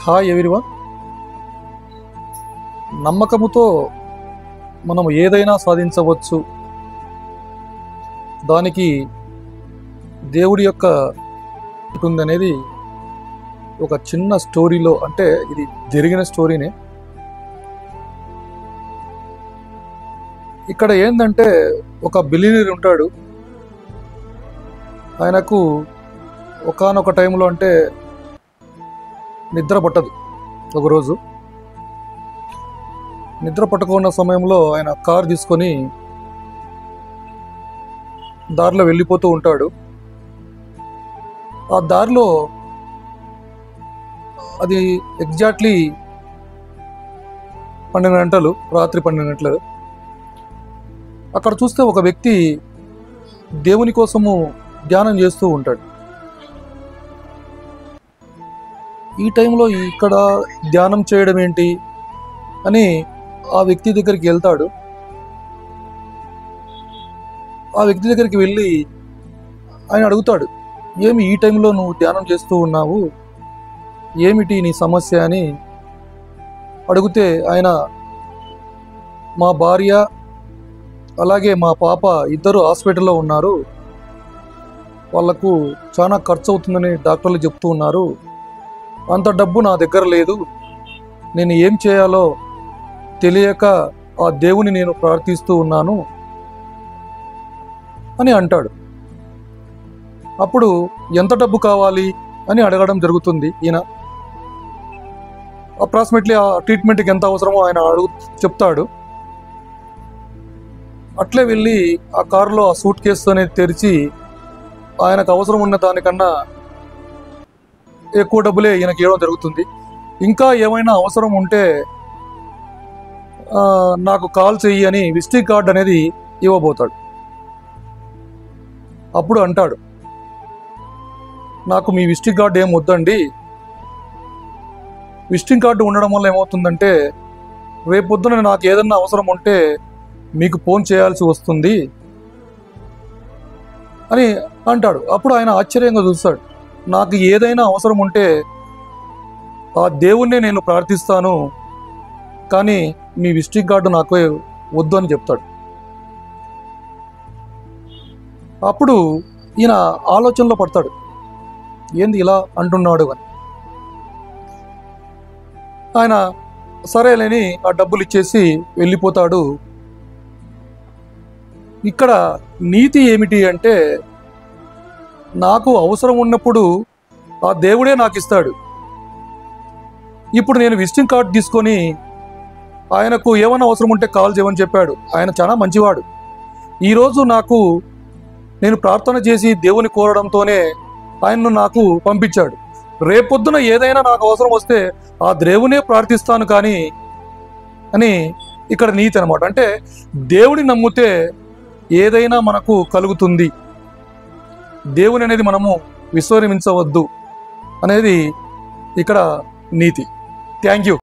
Hi everyone. నమ్మకముతో మనం ఏదైనా సాధించవచ్చు. దానికి దేవుడి యొక్క ఉంటుందనేది ఒక చిన్న స్టోరీలో, అంటే ఇది జరిగిన స్టోరీనే. ఇక్కడ ఏంటంటే ఒక బిలియనీర్ ఉంటాడు. ఆయనకు ఒకానొక టైంలో అంటే నిద్ర పట్టదు. ఒకరోజు నిద్ర పట్టుకున్న సమయంలో ఆయన కారు తీసుకొని దారిలో వెళ్ళిపోతూ ఉంటాడు. ఆ దారిలో అది ఎగ్జాక్ట్లీ 12 గంటలు, రాత్రి 12 గంటలు. అక్కడ చూస్తే ఒక వ్యక్తి దేవుని కోసము ధ్యానం చేస్తూ ఉంటాడు. ఈ టైంలో ఇక్కడ ధ్యానం చేయడం ఏంటి అని ఆ వ్యక్తి దగ్గరికి వెళ్తాడు. ఆ వ్యక్తి దగ్గరికి వెళ్ళి ఆయన అడుగుతాడు, ఏమి ఈ టైంలో నువ్వు ధ్యానం చేస్తూ ఉన్నావు, ఏమిటి నీ సమస్య అని అడిగితే ఆయన, మా భార్య అలాగే మా పాప ఇద్దరు హాస్పిటల్లో ఉన్నారు, వాళ్లకు చాలా ఖర్చు అవుతుందని డాక్టర్లు చెప్తూ ఉన్నారు, అంత డబ్బు నా దగ్గర లేదు, నేను ఏం చేయాలో తెలియక ఆ దేవుని నేను ప్రార్థిస్తూ ఉన్నాను అని అంటాడు. అప్పుడు ఎంత డబ్బు కావాలి అని అడగడం జరుగుతుంది. ఈయన అప్రాక్సిమేట్లీ ఆ ట్రీట్మెంట్కి ఎంత అవసరమో ఆయన చెప్తాడు. అట్లే వెళ్ళి ఆ కారులో ఆ సూట్ కేసు అనేది తెరిచి ఆయనకు అవసరం ఉన్న దానికన్నా ఎక్కువ డబ్బులే ఈయనకి ఇవ్వడం జరుగుతుంది. ఇంకా ఏమైనా అవసరం ఉంటే నాకు కాల్ చెయ్యి అని విజిటింగ్ కార్డ్ అనేది ఇవ్వబోతాడు. అప్పుడు అంటాడు, నాకు మీ విజిటింగ్ కార్డు ఏం వద్దండి, విజిటింగ్ కార్డు ఉండడం వల్ల ఏమవుతుందంటే రేపొద్దున నాకు ఏదన్నా అవసరం ఉంటే మీకు ఫోన్ చేయాల్సి వస్తుంది అని అంటాడు. అప్పుడు ఆయన ఆశ్చర్యంగా చూస్తాడు, నాకు ఏదైనా అవసరం ఉంటే ఆ దేవుణ్ణే నేను ప్రార్థిస్తాను, కానీ మీ విజిటింగ్ కార్డు నాకు వద్దు అని చెప్తాడు. అప్పుడు ఈయన ఆలోచనలో పడతాడు, ఏంది ఇలా అంటున్నాడు అని. ఆయన సరేలేని ఆ డబ్బులు ఇచ్చేసి వెళ్ళిపోతాడు. ఇక్కడ నీతి ఏమిటి అంటే, నాకు అవసరం ఉన్నప్పుడు ఆ దేవుడే నాకు ఇస్తాడు. ఇప్పుడు నేను విజిటింగ్ కార్డు తీసుకొని ఆయనకు ఏమైనా అవసరం ఉంటే కాల్ చేయమని చెప్పాడు. ఆయన చాలా మంచివాడు. ఈరోజు నేను ప్రార్థన చేసి దేవుని కోరడంతోనే ఆయన్ను నాకు పంపించాడు. రేపొద్దున ఏదైనా నాకు అవసరం వస్తే ఆ దేవునే ప్రార్థిస్తాను కానీ అని ఇక్కడ నీతి అనమాట. అంటే దేవుని నమ్మితే ఏదైనా మనకు కలుగుతుంది, దేవుని అనేది మనము విస్మరించవద్దు అనేది ఇక్కడ నీతి. Thank you.